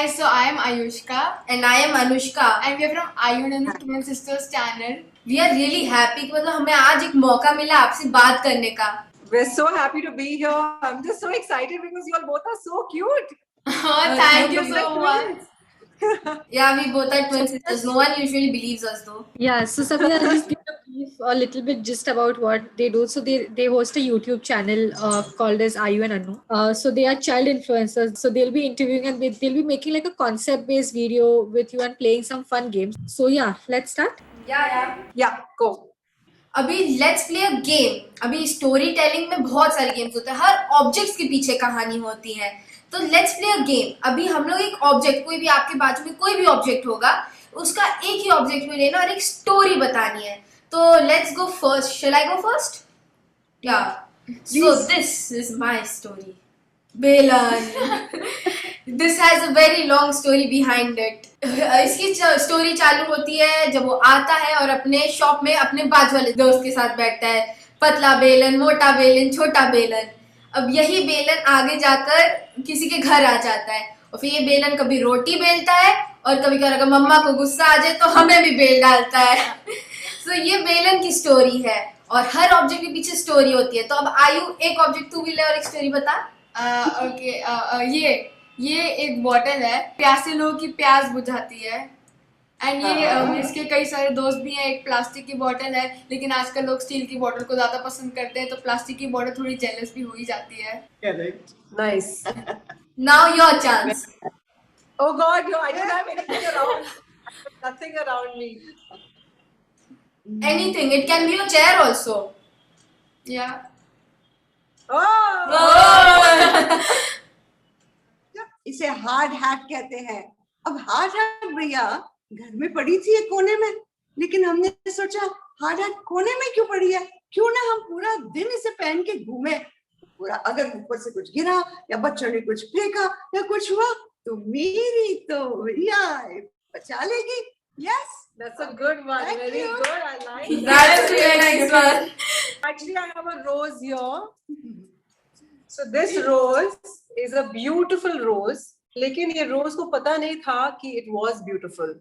Hi, so I am Ayushka and I am Anushka. and we are from Ayun and the Twin Sisters channel. We are really happy कि मतलब हमें आज एक मौका मिला आपसे बात करने का. We're so happy to be here. I'm just so excited because you all both are so cute. Oh, thank you Look so like much. twins. Yeah, we both are twin sisters. No one usually believes us though. Yeah, so Sabina, I'll just give a brief, a little bit just about what they do. So they host a YouTube channel called as Ayu and Anu. So they are child influencers. So they'll be interviewing and they'll be making like a concept based video with you and playing some fun games. So yeah, let's start. Yeah, go. अभी let's play a game. अभी story telling में बहुत सारे games होते हैं, हर objects के पीछे कहानी होती है. तो लेट्स प्ले अ गेम. अभी हम लोग एक ऑब्जेक्ट, कोई भी आपके बाजू में कोई भी ऑब्जेक्ट होगा, उसका एक ही ऑब्जेक्ट में लेना और एक स्टोरी बतानी है. तो let's go first. Shall I go first? Yeah. So this is my story. Belan. This has a very long story behind it. इसकी स्टोरी चालू होती है जब वो आता है और अपने शॉप में अपने बाजू वाले दोस्त के साथ बैठता है. पतला बेलन, मोटा बेलन, छोटा बेलन. अब यही बेलन आगे जाकर किसी के घर आ जाता है और फिर ये बेलन कभी रोटी बेलता है और कभी अगर मम्मा को गुस्सा आ जाए तो हमें भी बेल डालता है. तो ये बेलन की स्टोरी है और हर ऑब्जेक्ट के पीछे स्टोरी होती है. तो अब आयु, एक ऑब्जेक्ट तू भी ले और एक स्टोरी बता. ओके, ये एक बॉटल है, प्यासे लोगों की प्यास बुझाती है. एंड ये इसके कई सारे दोस्त भी हैं. एक प्लास्टिक की बॉटल है, लेकिन आजकल लोग स्टील की बॉटल को ज्यादा पसंद करते हैं, तो प्लास्टिक की बॉटल थोड़ी जेलस भी हो ही जाती है. Correct. Nice. Now your chance. Oh God, I don't have anything around. Nothing around me. Anything. It can be a chair also. या Oh! इसे हार्ड हैट कहते हैं. अब हार्ड हैट भैया घर में पड़ी थी एक कोने में, लेकिन हमने सोचा हार्ड हैट कोने में क्यों पड़ी है, क्यों ना हम पूरा दिन इसे पहन के घूमे. पूरा अगर ऊपर से कुछ गिरा या बच्चों ने कुछ फेंका या कुछ हुआ तो मेरी तो भैया बचा लेगी. Yes, That's a good one. Thank Very you. good. I like it. That's a very nice one. Actually, I have a rose here. So this rose is a beautiful rose. लेकिन ये rose को पता नहीं था कि it was beautiful,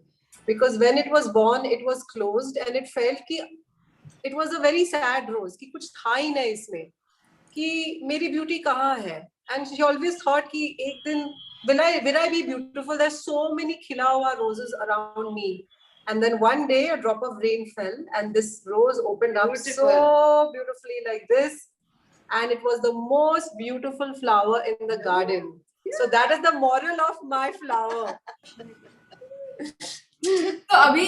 because when it was born, it was closed and it felt कि it was a very sad rose कि कुछ था ही नहीं इसमें, कि मेरी beauty कहाँ है. And she always thought कि एक दिन will I be beautiful? There's so many खिला हुआ roses around me. And then one day a drop of rain fell and this rose opened up so beautifully like this, and it was the most beautiful flower in the garden. So that is the moral of my flower. तो अभी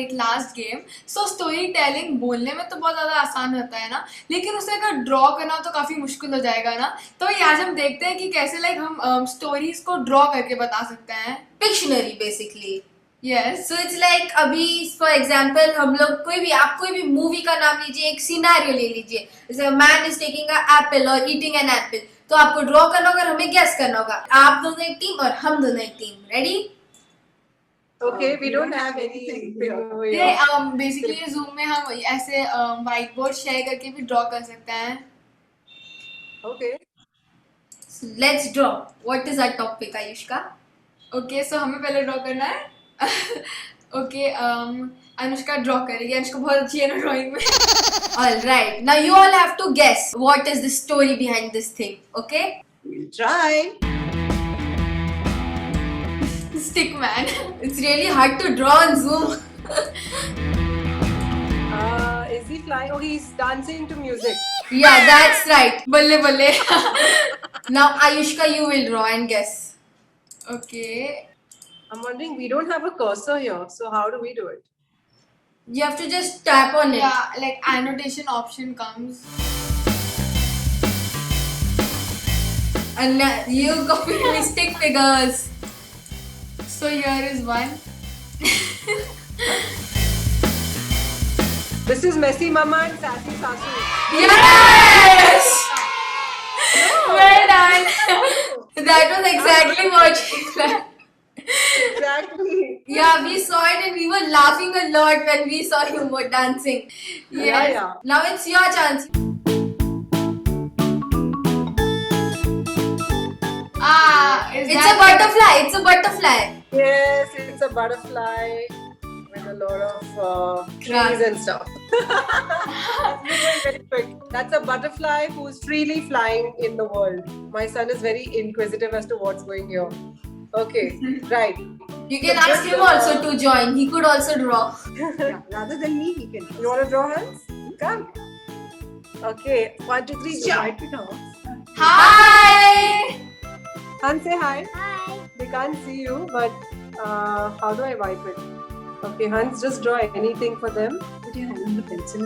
एक last game. So story telling बोलने में तो बहुत ज्यादा आसान होता है ना, लेकिन उसे अगर ड्रॉ करना तो काफी मुश्किल हो जाएगा ना. तो आज हम देखते हैं कि कैसे हम स्टोरीज को ड्रॉ करके बता सकते हैं. Pictionary basically. Yes. So it's like अभी for example हम लोग आप कोई भी मूवी का नाम लीजिए, एक सिनेरियो ले लीजिए. जैसे man is taking a Apple और ईटिंग एन एप्पल. तो आपको ड्रॉ करना होगा और हमें गेस करना होगा. आप दोनों एक टीम और हम दोनों एक team. Ready? Okay, we don't have anything over here. Basically zoom में हम ऐसे व्हाइट बोर्ड शेयर करके भी ड्रॉ कर सकते हैं. Okay. So let's draw. What is our topic, Ayushka? Okay, so हमें पहले ड्रॉ करना है. ओके, अनुष्का ड्रॉ करेगी. अनुष्का बहुत अच्छी है ना ड्राइंग में. All right. Now you all have to guess what is the story behind this thing. Okay? we'll try. Stick man. It's really hard to draw on Zoom. Is he flying? Oh, he's dancing to music. Yeah, that's right. बल्ले बल्ले. Now Ayushka, you will draw and guess. Okay, I'm wondering, we don't have a cursor here, so how do we do it? You have to just tap on it. या like annotation option comes. And you copy me stick figures. So here is one. This is Messy Mama and Sassy Sasu. Yes! Well done. That was exactly what she said. Exactly. Yeah, we saw it and we were laughing a lot when we saw you were dancing. Yeah, yeah. Now it's your chance. Ah, is It's a that butterfly. It's a butterfly. Yes, it's a butterfly with a lot of trees and stuff. That's me going very quick. That's a butterfly who's freely flying in the world. My son is very inquisitive as to what's going here. Okay, right. You can ask him also to join. He could also draw. Yeah, rather than me, he can. You want to draw, Hans? Come. Okay, 1, 2, 3, So jump. wipe it off. Hi. Hans, say hi. Hi. They can't see you, but how do I wipe it? Okay, Hans, just draw anything for them. Put your hand on the pencil.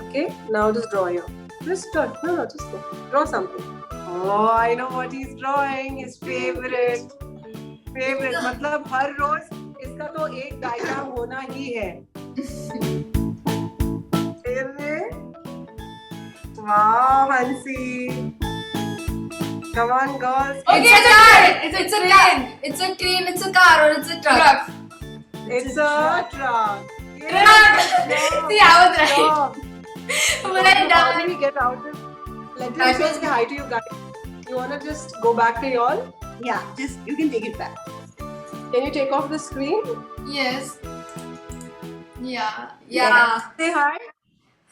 Okay, now just draw here. Just draw. No, just draw something. Oh, I know what he's drawing. His favorite. मतलब हर रोज इसका तो एक diagram होना ही है. Wow, Hansi. Come on, girls. It's a car. It's a train. It's a train. It's a car or it's a truck. It's a truck. See, I was right. But I How done. do we get out of? Let me say hi to you guys. You wanna just go back to y'all? Yeah, just you can take it back. Can you take off the screen? Yes. Yeah. Yeah. Say hi.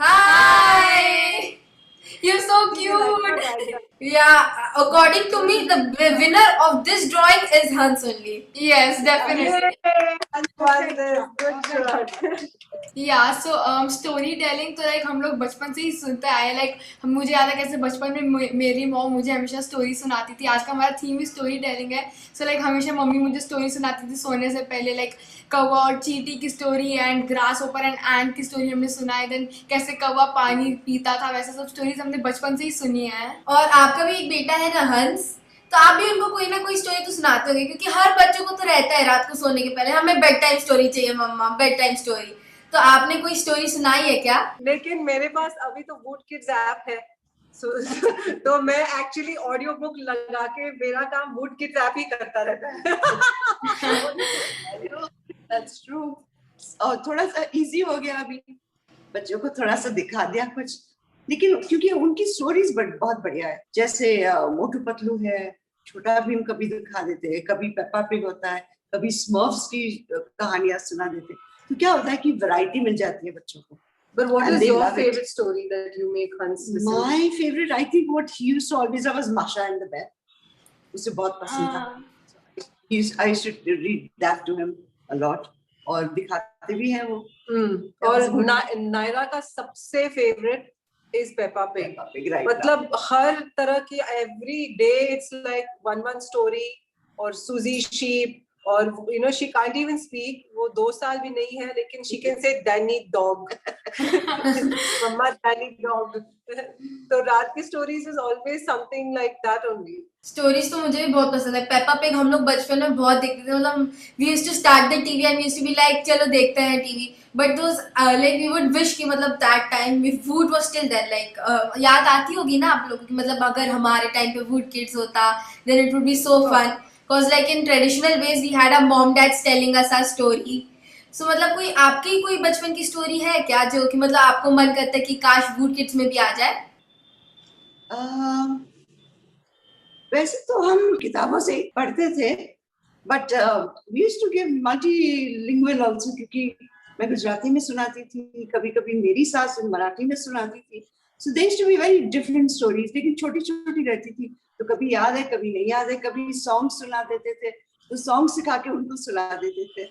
Hi. You're so Do you like cute. my diagram? Yeah. According to me, the winner of this drawing is Hans only. Yes, definitely. Good shot. या so story telling तो like हम लोग बचपन से ही सुनते आए like मुझे याद है कैसे बचपन में मेरी मॉम मुझे हमेशा स्टोरी सुनाती थी. आज का हमारा थीम ही स्टोरी टेलिंग है. सो लाइक हमेशा मम्मी मुझे स्टोरी सुनाती थी सोने से पहले. लाइक कौवा और चींटी की स्टोरी एंड ग्रास ओपर एंड एंट की स्टोरी हमने सुना है. देन कैसे कौवा पानी पीता था, वैसे सब स्टोरीज हमने बचपन से ही सुनी है. और आपका भी एक बेटा है ना हंस, तो आप भी उनको कोई ना कोई स्टोरी तो सुनाते होंगे, क्योंकि हर बच्चों को तो रहता है रात को सोने के पहले हमें बेड टाइम स्टोरी चाहिए मम्मा, बेड टाइम स्टोरी. तो आपने कोई स्टोरी सुनाई है क्या? लेकिन मेरे पास अभी तो वुड किड्स ऐप है. तो मैं एक्चुअली ऑडियो बुक लगा के मेरा काम वुड किड्स ऐप ही करता रहता है. That's true. और थोड़ा सा इजी हो गया अभी, बच्चों को थोड़ा सा दिखा दिया कुछ, लेकिन क्योंकि उनकी स्टोरीज बहुत बढ़िया है. जैसे मोटू पतलू है, छोटा भीम कभी दिखा देते हैं, कभी पेप्पा पिग होता है, कभी स्मर्फ्स की कहानियां सुना देते हैं. तो क्या होता है कि वैरायटी मिल जाती है बच्चों को. But what And is they your love it. favorite story that you make Hans listen? My favorite, I think what he used to always have was Masha and the Bear. उसे बहुत पसंद था. I used to read that to him a lot. और दिखाते भी हैं वो. और नायरा का सबसे favourite is Peppa Pig. Peppa Pig, right. मतलब हर तरह की every day it's like one story. और Suzy Sheep, और you know she can't even speak. वो 2 साल भी नहीं है लेकिन she can say Danny dog. Mamma Danny dog. तो रात की stories is always something like that only. Stories तो मुझे भी बहुत पसंद है. पेप्पा पिग हम लोग बचपन में बहुत देखते थे. मतलब we used to start the TV and we used to be like चलो देखते हैं TV. But those like we would wish कि मतलब that time would was still there. Like याद आती होगी ना आप लोगों की, मतलब अगर हमारे टाइम पे वुड किड्स होता then it would be so fun, because like in traditional ways we had our mom dads telling us our story. So मतलब कोई आपकी कोई बचपन की स्टोरी है क्या जो कि मतलब आपको मन करता है कि काश वुड किड्स में भी आ जाए? वैसे तो हम किताबों से पढ़ते थे, but we used to give multilingual also, क्योंकि मैं गुजराती में सुनाती थी, कभी कभी मेरी सास मराठी में सुनाती थी. So there used to be very different stories, लेकिन छोटी छोटी रहती थी, तो कभी याद है कभी नहीं याद है. कभी सॉन्ग सुना देते थे तो सॉन्ग सिखा के उनको सुना देते थे.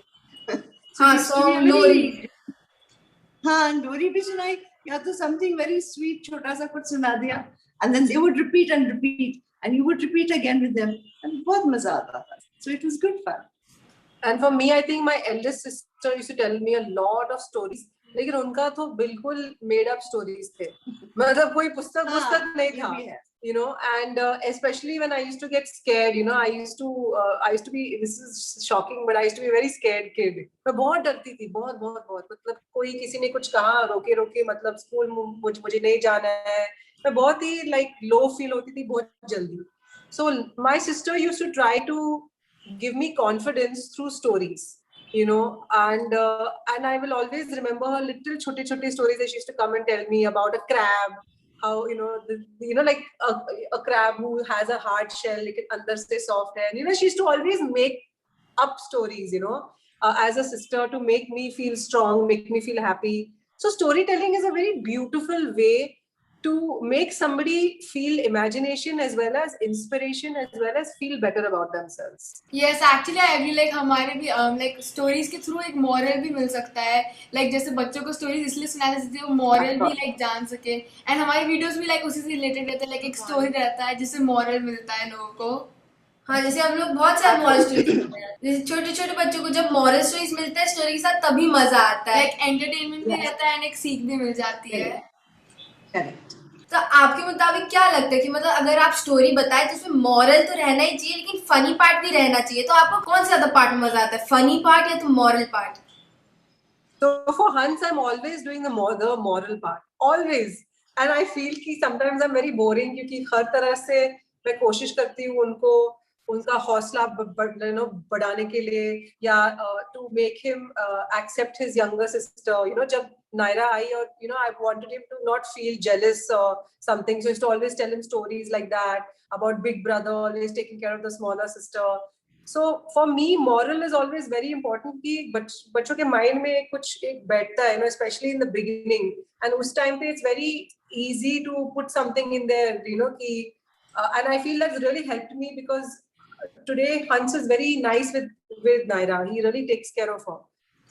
हाँ, सॉन्ग, लोरी. हाँ, लोरी भी सुनाई, या तो समथिंग वेरी स्वीट छोटा सा कुछ सुना दिया, and then they would repeat and repeat and you would repeat again with them, and बहुत मजा आता था. So it was good fun. And for me, I think my eldest sister used to tell me a lot of stories. लेकिन उनका तो बिल्कुल made up stories थे. मतलब कोई पुस्तक नहीं था. You know, and especially when I used to get scared, you know, I used to be, this is shocking, but I used to be a very scared kid. मैं बहुत डरती थी, बहुत मतलब कोई किसी ने कुछ कहा रोके मतलब स्कूल मुझे नहीं जाना है, मैं बहुत ही like low feel होती थी बहुत जल्दी. So my sister used to try to give me confidence through stories, you know, and I will always remember her little छोटे stories that she used to come and tell me about a crab, how like a crab who has a hard shell, like andar se soft hai. And she used to always make up stories, as a sister, to make me feel strong, make me feel happy. So storytelling is a very beautiful way to make somebody feel imagination as well as inspiration, as well as feel better about themselves. Yes, actually I agree. Like हमारे भी like stories के through एक moral भी मिल सकता है. Like जैसे बच्चों को stories इसलिए सुनाने से वो moral भी like जान सके. And हमारे videos भी like उसी से related रहते हैं. Like एक story रहता है जिससे moral मिलता है लोगों को. हाँ, जैसे हम लोग बहुत सारे मॉरल स्टोरीज जैसे छोटे छोटे बच्चों को जब मॉरल स्टोरीज मिलते हैं स्टोरी के साथ तभी मजा आता है. Like entertainment भी रहता है and एक सीख भी मिल जाती है. Correct. तो आपके मुताबिक क्या लगता है कि मतलब अगर आप स्टोरी बताएं तो उसमें मॉरल तो रहना ही चाहिए लेकिन फनी पार्ट भी रहना चाहिए, तो आपको कौन सा ज्यादा पार्ट में मजा आता है, फनी पार्ट या तो moral part? So for Hans, I'm always doing the moral part, always. And I feel कि sometimes I'm very boring क्योंकि हर तरह से मैं कोशिश करती हूँ उनको उनका हौसला बढ़ाने के लिए, या to make him accept his younger sister. जब Naira आई और I wanted him to not feel jealous or something, so I used to always tell him stories like that about big brother always taking care of the smaller sister. So for me moral is always very important कि बच्चों के mind में कुछ एक बैठता है, especially in the beginning, and उस time पे it's very easy to put something in there, कि and I feel that's really helped me because today Hans is very nice with Naira. He really takes care of her.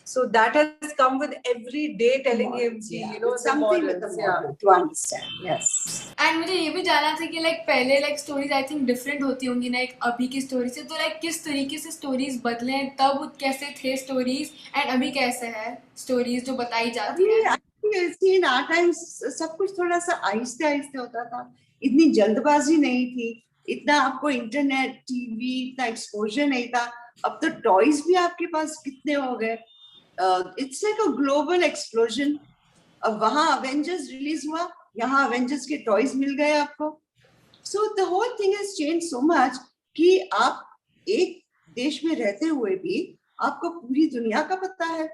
So that has come with every day telling him, the something with the morals, moral to understand. Yes. And मुझे ये भी जानना था कि like पहले like stories I think different होती होंगी ना एक अभी की स्टोरी से, तो लाइक किस तरीके से स्टोरीज बदले हैं, तब कैसे थे स्टोरीज एंड अभी कैसे है स्टोरीज जो बताई जाती है? See, in our times सब कुछ थोड़ा सा आहिस्ते आहिस्ते होता था, इतनी जल्दबाजी नहीं थी, इतना आपको इंटरनेट टीवी इतना एक्सपोजर नहीं था. अब तो टॉयज भी आपके पास कितने हो गए. It's like a global explosion. अब वहाँ अवेंजर्स रिलीज हुआ, यहाँ अवेंजर्स के टॉयज मिल गए आपको. So the whole thing has change so much कि आप एक देश में रहते हुए भी आपको पूरी दुनिया का पता है.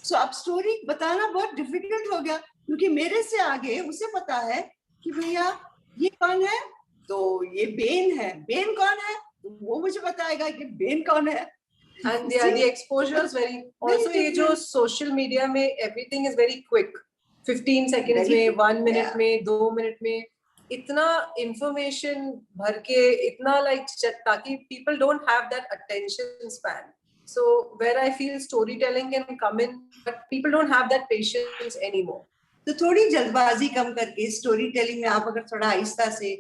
सो अब स्टोरी बताना बहुत डिफिकल्ट हो गया क्योंकि मेरे से आगे उसे पता है कि भैया ये कौन है, तो ये बेन है. बेन कौन है, वो मुझे बताएगा कि बेन कौन है. And the exposure is very also ये जो social media में everything is very quick, 15 seconds में, 1 minute में, 2 minute में, इतना information भर के इतना like ताकि people don't have that attention span. So where I feel storytelling can come in, but people don't have that patience anymore. तो थोड़ी जल्दबाजी कम करके स्टोरी टेलिंग में आप अगर थोड़ा आहिस्ता से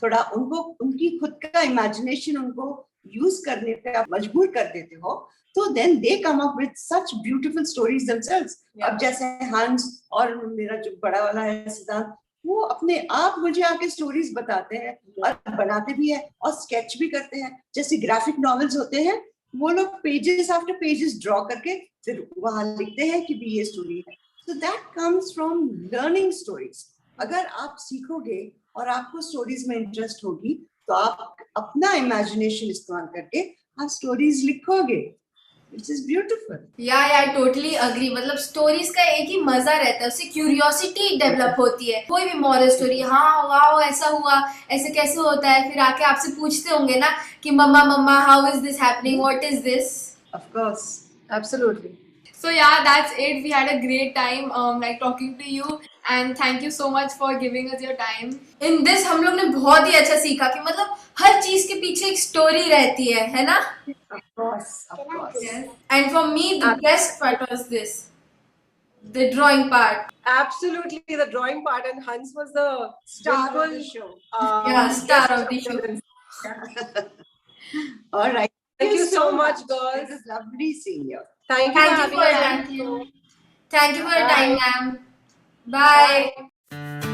थोड़ा उनको उनकी खुद का इमेजिनेशन उनको यूज करने पे आप मजबूर कर देते हो, तो then they come up with such beautiful stories themselves. अब जैसे हंस और मेरा जो बड़ा वाला है सिद्धांत, वो अपने आप मुझे आके स्टोरीज बताते हैं और बनाते भी है और स्केच भी करते हैं. जैसे ग्राफिक नॉवेल्स होते हैं, वो लोग पेजेस आफ्टर पेजेस ड्रॉ करके फिर वहां लिखते हैं कि भी ये स्टोरी है. So that comes from learning stories. अगर आप सीखोगे और आपको स्टोरीज में इंटरेस्ट होगी तो आप अपना इमेजिनेशन इस्तेमाल करके आप स्टोरीज लिखोगे. Which is beautiful. या टोटली अग्री. मतलब स्टोरीज का एक ही मजा रहता है, उससे क्यूरियोसिटी डेवलप होती है. कोई भी मॉरल स्टोरी, हाँ वाओ ऐसा हुआ, ऐसे कैसे होता है, फिर आके आपसे पूछते होंगे ना कि मम्मा how is this happening, what is this. Of course. Absolutely. So yeah, that's it. We had a great time like talking to you and thank you so much for giving us your time. In this हम लोग ने बहुत ही अच्छा सीखा कि मतलब हर चीज के पीछे एक स्टोरी रहती है ना? Of course. Of course. Yes. And for me the best part was this, the drawing part. Absolutely, the drawing part, and Hans was the Star of bilkul, the show. Yeah, star of the show. All right. Thank you so much, girls. It was lovely seeing you. Thank you Thank you for having your us. time. Thank you for your time, ma'am. Bye.